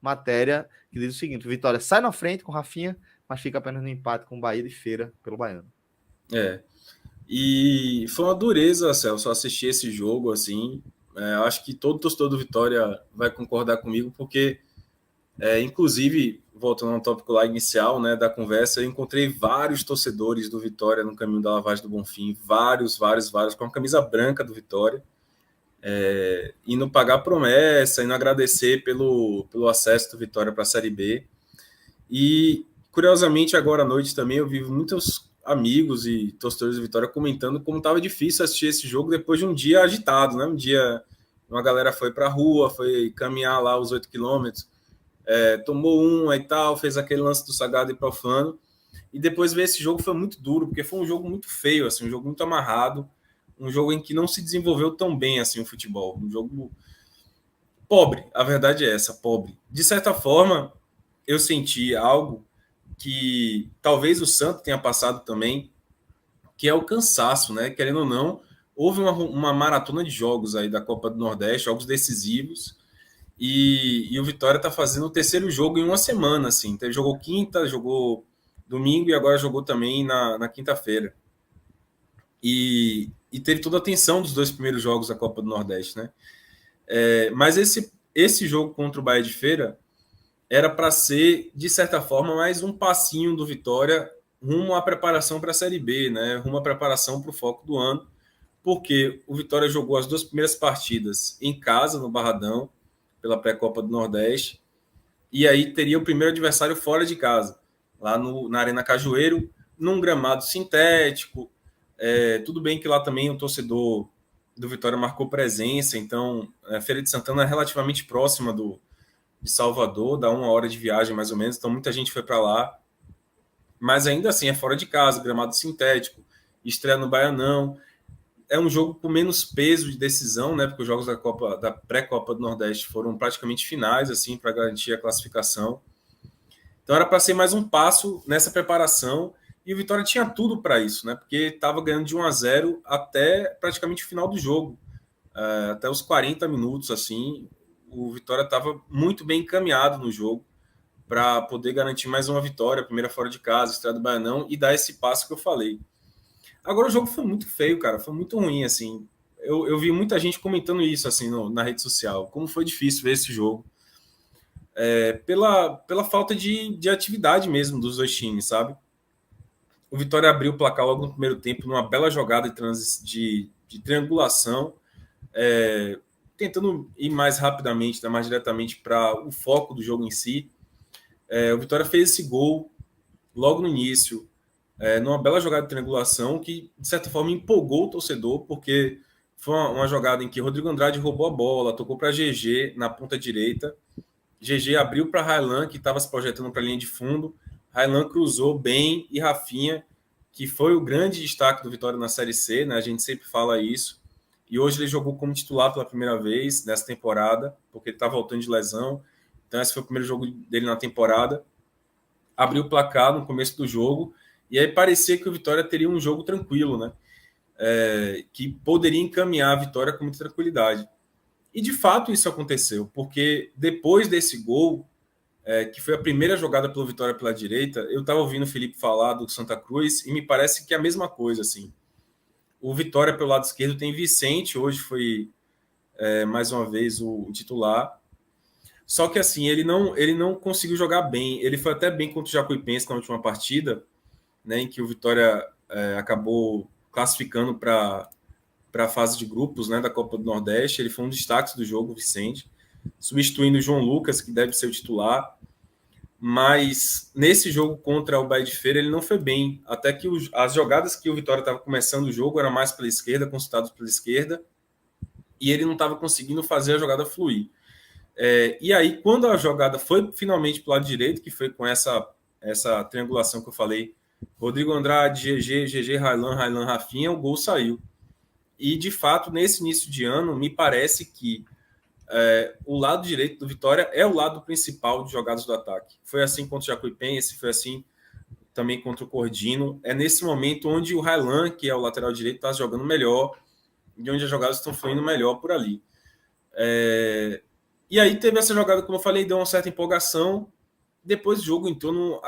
matéria que diz o seguinte: o Vitória sai na frente com o Rafinha, mas fica apenas no empate com o Bahia de Feira pelo Baiano. É. E foi uma dureza, Celso, assistir esse jogo, assim. Acho que todo torcedor do Vitória vai concordar comigo, porque, inclusive, voltando ao tópico lá inicial, né, da conversa, eu encontrei vários torcedores do Vitória no caminho da lavagem do Bonfim, vários, com a camisa branca do Vitória, indo pagar promessa, indo agradecer pelo acesso do Vitória para a Série B. E, curiosamente, agora à noite também eu vi muitos amigos e torcedores do Vitória comentando como estava difícil assistir esse jogo depois de um dia agitado, né? Um dia, uma galera foi para a rua, foi caminhar lá os 8 quilômetros, tomou um e tal, fez aquele lance do Sagrado e Profano, e depois ver esse jogo foi muito duro, porque foi um jogo muito feio, assim, um jogo muito amarrado, um jogo em que não se desenvolveu tão bem assim o futebol, um jogo pobre, a verdade é essa, pobre. De certa forma, eu senti algo que talvez o Santos tenha passado também, que é o cansaço, né? Querendo ou não, houve uma maratona de jogos aí da Copa do Nordeste, jogos decisivos, e o Vitória está fazendo o terceiro jogo em uma semana, assim. Então, ele jogou quinta, jogou domingo e agora jogou também na quinta-feira. E teve toda a atenção dos dois primeiros jogos da Copa do Nordeste, né? Mas esse jogo contra o Bahia de Feira era para ser, de certa forma, mais um passinho do Vitória rumo à preparação para a Série B, né? Rumo à preparação para o foco do ano, porque o Vitória jogou as duas primeiras partidas em casa, no Barradão, pela pré-Copa do Nordeste, e aí teria o primeiro adversário fora de casa, lá na Arena Cajueiro, num gramado sintético. Tudo bem que lá também o torcedor do Vitória marcou presença, então a Feira de Santana é relativamente próxima de Salvador, dá 1 hora de viagem mais ou menos, então muita gente foi para lá, mas ainda assim é fora de casa, gramado sintético, estreia no Baianão, é um jogo com menos peso de decisão, né, porque os jogos da pré-Copa do Nordeste foram praticamente finais, assim, para garantir a classificação, então era para ser mais um passo nessa preparação, e o Vitória tinha tudo para isso, né, porque estava ganhando de 1-0 até praticamente o final do jogo, até os 40 minutos, assim, o Vitória estava muito bem encaminhado no jogo para poder garantir mais uma vitória, primeira fora de casa, estreia do Baianão, e dar esse passo que eu falei. Agora o jogo foi muito feio, cara, foi muito ruim, assim. Eu vi muita gente comentando isso, assim, na rede social, como foi difícil ver esse jogo. Pela falta de atividade mesmo dos dois times, sabe? O Vitória abriu o placar logo no primeiro tempo, numa bela jogada de triangulação, tentando ir mais rapidamente, né, mais diretamente para o foco do jogo em si. O Vitória fez esse gol logo no início, numa bela jogada de triangulação que, de certa forma, empolgou o torcedor, porque foi uma jogada em que Rodrigo Andrade roubou a bola, tocou para GG na ponta direita. GG abriu para Raylan, que estava se projetando para a linha de fundo. Raylan cruzou bem e Rafinha, que foi o grande destaque do Vitória na Série C, né? A gente sempre fala isso. E hoje ele jogou como titular pela primeira vez nessa temporada, porque ele está voltando de lesão. Então, esse foi o primeiro jogo dele na temporada. Abriu o placar no começo do jogo, e aí parecia que o Vitória teria um jogo tranquilo, né? Que poderia encaminhar a vitória com muita tranquilidade. E de fato isso aconteceu, porque depois desse gol, que foi a primeira jogada pelo Vitória pela direita, eu estava ouvindo o Felipe falar do Santa Cruz, e me parece que é a mesma coisa, assim. O Vitória pelo lado esquerdo tem Vicente, hoje foi mais uma vez o titular. Só que assim, ele não conseguiu jogar bem. Ele foi até bem contra o Jacuipense na última partida, né, em que o Vitória acabou classificando para a fase de grupos, né, da Copa do Nordeste. Ele foi um destaque do jogo, Vicente, substituindo o João Lucas, que deve ser o titular. Mas nesse jogo contra o Bahia de Feira ele não foi bem. Até que as jogadas que o Vitória estava começando o jogo eram mais pela esquerda, consultados pela esquerda, e ele não estava conseguindo fazer a jogada fluir. E aí, quando a jogada foi finalmente para o lado direito, que foi com essa triangulação que eu falei, Rodrigo Andrade, GG, Raylan, Rafinha, o gol saiu. E, de fato, nesse início de ano, me parece que o lado direito do Vitória é o lado principal de jogadas do ataque. Foi assim contra o Jacuipense, foi assim também contra o Cordino. É nesse momento onde o Raylan, que é o lateral direito, está jogando melhor e onde as jogadas estão fluindo melhor por ali. E aí teve essa jogada, como eu falei, deu uma certa empolgação. Depois o jogo entrou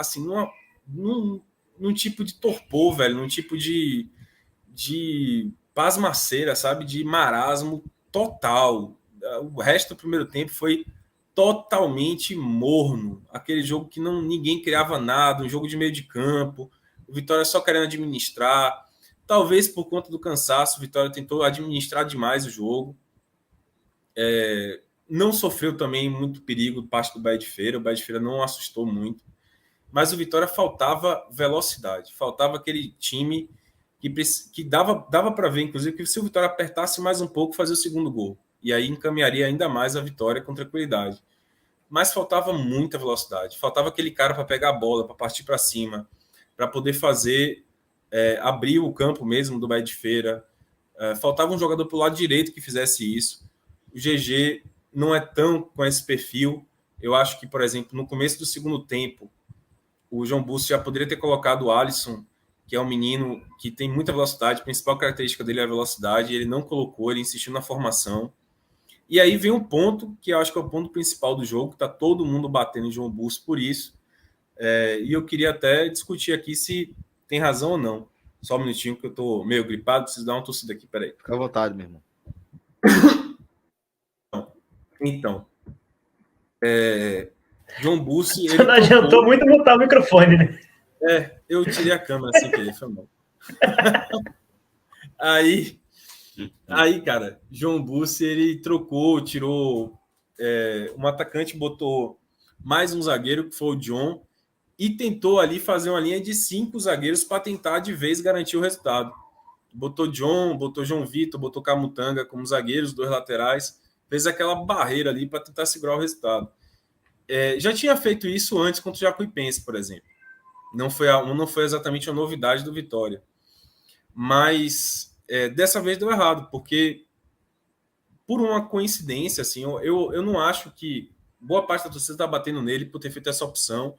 num tipo de torpor, velho, num tipo de pasmaceira, sabe? De marasmo total. O resto do primeiro tempo foi totalmente morno. Aquele jogo que ninguém criava nada, um jogo de meio de campo. O Vitória só querendo administrar. Talvez por conta do cansaço, o Vitória tentou administrar demais o jogo. Não sofreu também muito perigo parte do Bahia de Feira. O Bahia de Feira não assustou muito. Mas o Vitória faltava velocidade. Faltava aquele time que dava para ver, inclusive, que se o Vitória apertasse mais um pouco, fazia o segundo gol. E aí encaminharia ainda mais a vitória com tranquilidade. Mas faltava muita velocidade. Faltava aquele cara para pegar a bola, para partir para cima, para poder fazer, abrir o campo mesmo do Bahia de Feira. Faltava um jogador para o lado direito que fizesse isso. O GG não é tão com esse perfil. Eu acho que, por exemplo, no começo do segundo tempo, o João Busso já poderia ter colocado o Alisson, que é um menino que tem muita velocidade, a principal característica dele é a velocidade, e ele não colocou, ele insistiu na formação. E aí vem um ponto, que eu acho que é o ponto principal do jogo, que está todo mundo batendo em João Busso por isso, e eu queria até discutir aqui se tem razão ou não. Só um minutinho que eu estou meio gripado, preciso dar uma tossida aqui, peraí. Fica à vontade, meu irmão. Então, João Busso... Você não adiantou muito botar o microfone, né? Eu tirei a câmera sem querer, foi mal. Aí, cara, João Busso, ele trocou, tirou um atacante, botou mais um zagueiro, que foi o John, e tentou ali fazer uma linha de 5 zagueiros para tentar de vez garantir o resultado. Botou John, botou João Vitor, botou Camutanga como zagueiros, 2 laterais, fez aquela barreira ali para tentar segurar o resultado. Já tinha feito isso antes contra o Jacuipense, por exemplo. Não foi exatamente a novidade do Vitória. Mas dessa vez deu errado, porque por uma coincidência, assim, eu não acho que boa parte da torcida está batendo nele por ter feito essa opção.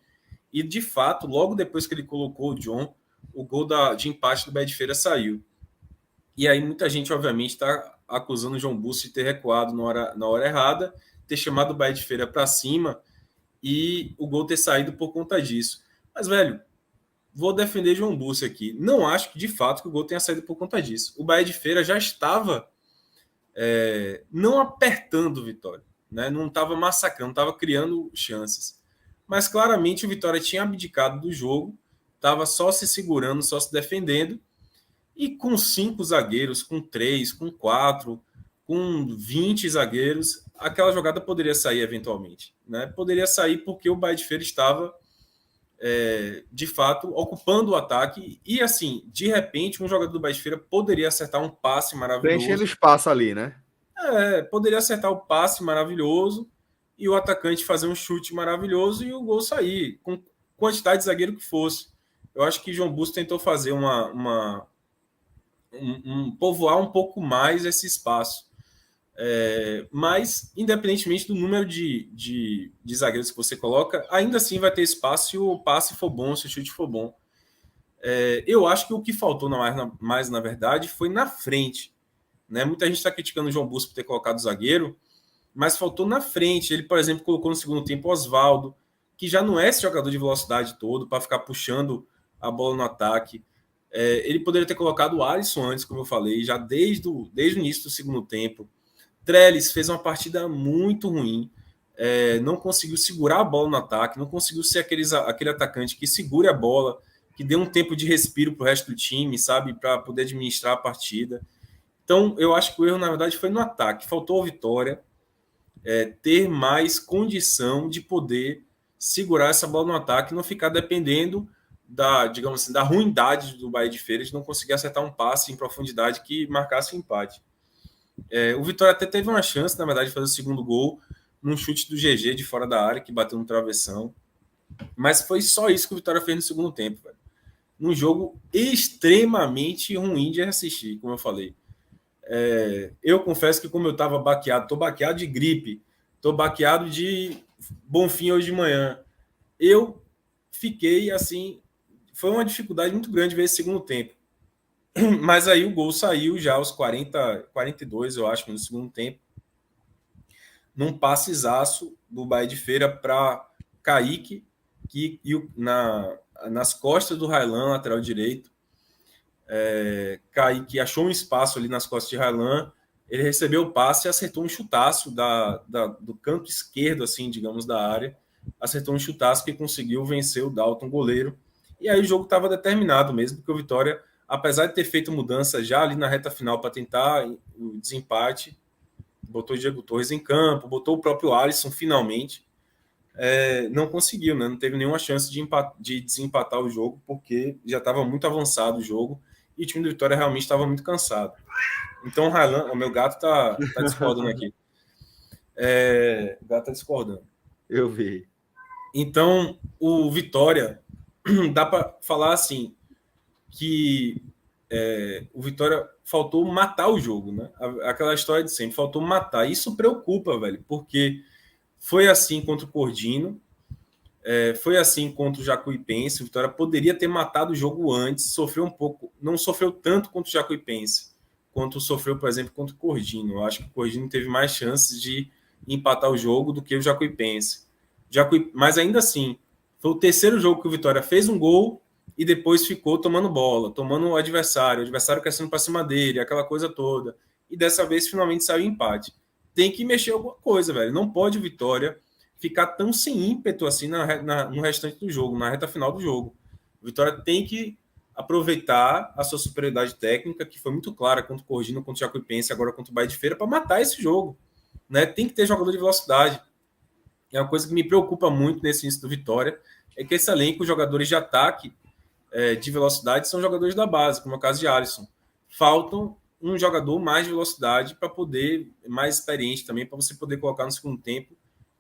E, de fato, logo depois que ele colocou o John, o gol de empate do Bahia de Feira saiu. E aí muita gente, obviamente, está acusando o João Busso de ter recuado na hora errada, ter chamado o Bahia de Feira para cima e o gol ter saído por conta disso. Mas, velho, vou defender João Busso aqui. Não acho que, de fato, que o gol tenha saído por conta disso. O Bahia de Feira já estava não apertando o Vitória, né? Não estava massacrando, não estava criando chances. Mas, claramente, o Vitória tinha abdicado do jogo, estava só se segurando, só se defendendo. E com 5 zagueiros, com 3, com 4, com 20 zagueiros, aquela jogada poderia sair eventualmente, né? Poderia sair porque o Bahia de Feira estava, de fato, ocupando o ataque. E, assim, de repente, um jogador do Bahia de Feira poderia acertar um passe maravilhoso. Preenchendo espaço ali, né? Poderia acertar o passe maravilhoso e o atacante fazer um chute maravilhoso e o gol sair, com quantidade de zagueiro que fosse. Eu acho que João Busso tentou fazer povoar um pouco mais esse espaço. Mas, independentemente do número de zagueiros que você coloca, ainda assim vai ter espaço se o passe for bom, se o chute for bom. Eu acho que o que faltou mais, na verdade, foi na frente. Né? Muita gente está criticando o João Busso por ter colocado o zagueiro, mas faltou na frente. Ele, por exemplo, colocou no segundo tempo o Oswaldo, que já não é esse jogador de velocidade todo, para ficar puxando a bola no ataque. Ele poderia ter colocado o Alisson antes, como eu falei, já desde o início do segundo tempo. Trellis fez uma partida muito ruim, não conseguiu segurar a bola no ataque, não conseguiu ser aquele atacante que segure a bola, que dê um tempo de respiro para o resto do time, sabe, para poder administrar a partida. Então, eu acho que o erro, na verdade, foi no ataque. Faltou ao Vitória ter mais condição de poder segurar essa bola no ataque e não ficar dependendo digamos assim, da ruindade do Bahia de Feira de não conseguir acertar um passe em profundidade que marcasse o empate. O Vitória até teve uma chance, na verdade, de fazer o segundo gol num chute do GG de fora da área, que bateu no travessão. Mas foi só isso que o Vitória fez no segundo tempo, velho. Num jogo extremamente ruim de assistir, como eu falei. Eu confesso que, como eu estava baqueado, estou baqueado de gripe, estou baqueado de Bonfim hoje de manhã. Eu fiquei assim, foi uma dificuldade muito grande ver esse segundo tempo. Mas aí o gol saiu já aos 42, eu acho, no segundo tempo. num passezaço do Bahia de Feira para Kaique, nas costas do Raylan, lateral direito. Kaique achou um espaço ali nas costas de Raylan, ele recebeu o passe e acertou um chutaço do canto esquerdo, assim, digamos, da área. Acertou um chutaço que conseguiu vencer o Dalton, goleiro. E aí o jogo estava determinado mesmo, porque o Vitória, apesar de ter feito mudança já ali na reta final para tentar o desempate, botou o Diego Torres em campo, botou o próprio Alisson finalmente, não conseguiu, né? Não teve nenhuma chance de desempatar o jogo, porque já estava muito avançado o jogo e o time do Vitória realmente estava muito cansado. Então o Raylan, o meu gato tá discordando aqui. O gato tá discordando. Eu vi. Então o Vitória, dá para falar assim, que o Vitória faltou matar o jogo, né? Aquela história de sempre, faltou matar. Isso preocupa, velho, porque foi assim contra o Cordino, foi assim contra o Jacuipense. O Vitória poderia ter matado o jogo antes, sofreu um pouco, não sofreu tanto contra o Jacuipense quanto sofreu, por exemplo, contra o Cordino. Eu acho que o Cordino teve mais chances de empatar o jogo do que o Jacuipense. Mas ainda assim, foi o terceiro jogo que o Vitória fez um gol e depois ficou tomando bola, tomando o adversário crescendo para cima dele, aquela coisa toda. E dessa vez finalmente saiu empate. Tem que mexer alguma coisa, velho. Não pode o Vitória ficar tão sem ímpeto assim no restante do jogo, na reta final do jogo. O Vitória tem que aproveitar a sua superioridade técnica, que foi muito clara contra o Cordino, contra o Jacuipense, agora contra o Bahia de Feira, para matar esse jogo. Né? Tem que ter jogador de velocidade. É uma coisa que me preocupa muito nesse início do Vitória, é que esse elenco, os jogadores de ataque, de velocidade, são jogadores da base, como é o caso de Alisson. Faltam um jogador mais de velocidade para poder, mais experiente também, para você poder colocar no segundo tempo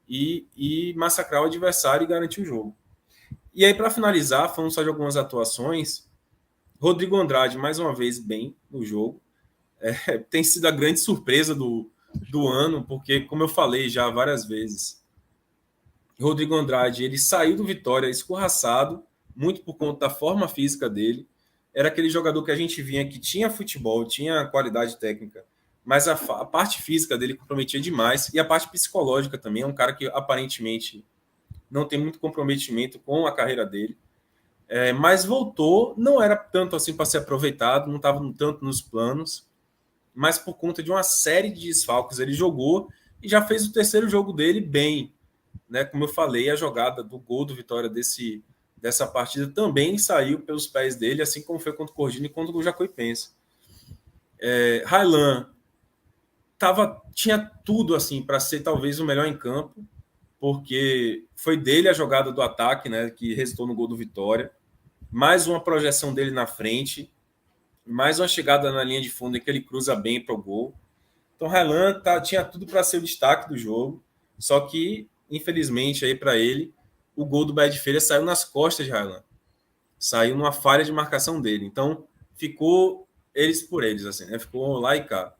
e massacrar o adversário e garantir o jogo. E aí, para finalizar, falando só de algumas atuações, Rodrigo Andrade, mais uma vez, bem no jogo. Tem sido a grande surpresa do ano, porque, como eu falei já várias vezes, Rodrigo Andrade, ele saiu do Vitória escorraçado, muito por conta da forma física dele. Era aquele jogador que a gente via que tinha futebol, tinha qualidade técnica, mas a parte física dele comprometia demais, e a parte psicológica também. É um cara que aparentemente não tem muito comprometimento com a carreira dele, mas voltou, não era tanto assim para ser aproveitado, não estava tanto nos planos, mas por conta de uma série de desfalques ele jogou e já fez o terceiro jogo dele bem, né? Como eu falei, a jogada do gol do Vitória dessa partida também saiu pelos pés dele, assim como foi contra o Cordino e contra o Jacuipense. Raylan tinha tudo assim para ser talvez o melhor em campo, porque foi dele a jogada do ataque, né, que resultou no gol do Vitória, mais uma projeção dele na frente, mais uma chegada na linha de fundo em que ele cruza bem para o gol. Então Raylan tinha tudo para ser o destaque do jogo, só que infelizmente aí para ele o gol do Bahia de Feira saiu nas costas de Raylan, saiu numa falha de marcação dele. Então ficou eles por eles, assim, né? Ficou lá e cá.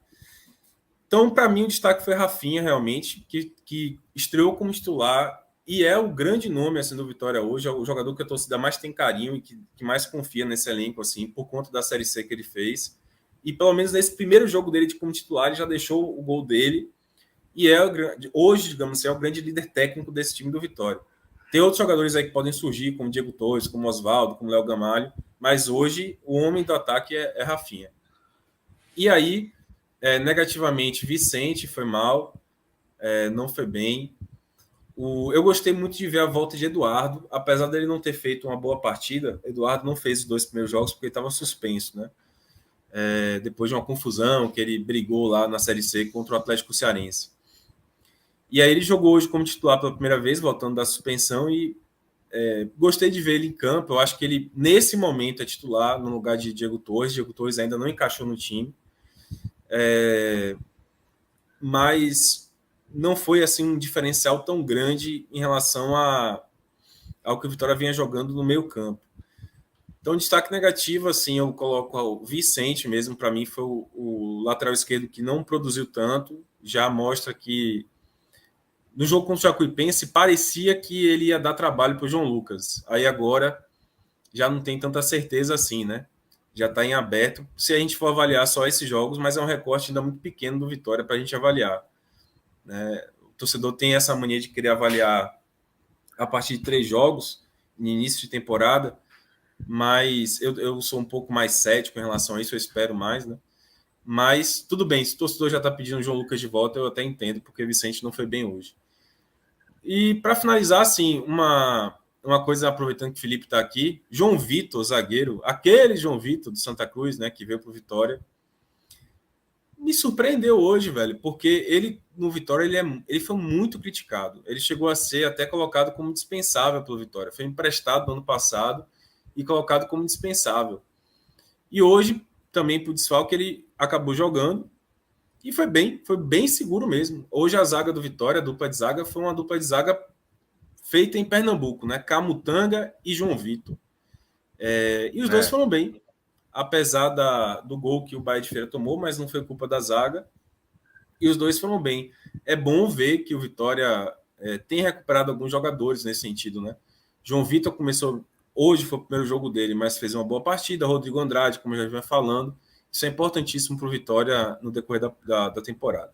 Então, para mim, o destaque foi Rafinha, realmente, que estreou como titular e é o grande nome assim, do Vitória hoje, é o jogador que a torcida mais tem carinho e que mais confia nesse elenco, assim, por conta da Série C que ele fez. E pelo menos nesse primeiro jogo dele como titular, ele já deixou o gol dele e hoje, digamos assim, é o grande líder técnico desse time do Vitória. Tem outros jogadores aí que podem surgir, como Diego Torres, como Oswaldo, como Léo Gamalho, mas hoje o homem do ataque é Rafinha. E aí, negativamente, Vicente foi mal, não foi bem. Eu gostei muito de ver a volta de Eduardo, apesar dele não ter feito uma boa partida. Eduardo não fez os 2 primeiros jogos porque ele estava suspenso, né? Depois de uma confusão que ele brigou lá na Série C contra o Atlético Cearense. E aí ele jogou hoje como titular pela primeira vez, voltando da suspensão, e gostei de ver ele em campo. Eu acho que ele, nesse momento, é titular no lugar de Diego Torres. Diego Torres ainda não encaixou no time. Mas não foi assim um diferencial tão grande em relação ao que o Vitória vinha jogando no meio campo. Então, destaque negativo, assim, eu coloco o Vicente mesmo, para mim foi o lateral esquerdo que não produziu tanto, já mostra que no jogo contra o Jacuipense parecia que ele ia dar trabalho para o João Lucas, aí agora já não tem tanta certeza assim, né? Já está em aberto, se a gente for avaliar só esses jogos, mas é um recorte ainda muito pequeno do Vitória para a gente avaliar, né? torcedor tem essa mania de querer avaliar a partir de 3 jogos, no início de temporada, mas eu sou um pouco mais cético em relação a isso, eu espero mais, né? Mas tudo bem, se o torcedor já está pedindo o João Lucas de volta, eu até entendo, porque o Vicente não foi bem hoje. E para finalizar, assim, uma coisa, aproveitando que o Felipe está aqui, João Vitor, zagueiro, aquele João Vitor do Santa Cruz, né, que veio para o Vitória, me surpreendeu hoje, velho, porque ele, no Vitória, ele foi muito criticado. Ele chegou a ser até colocado como dispensável pelo Vitória. Foi emprestado no ano passado e colocado como dispensável. E hoje, também por desfalque, ele acabou jogando e foi bem seguro mesmo. Hoje a zaga do Vitória, a dupla de zaga, foi uma dupla de zaga feita em Pernambuco, né? Camutanga e João Vitor. E os dois foram bem, apesar do gol que o Bahia de Feira tomou, mas não foi culpa da zaga. E os dois foram bem. É bom ver que o Vitória tem recuperado alguns jogadores nesse sentido, né? João Vitor começou... Hoje foi o primeiro jogo dele, mas fez uma boa partida. Rodrigo Andrade, como já vinha falando. Isso é importantíssimo para o Vitória no decorrer da temporada.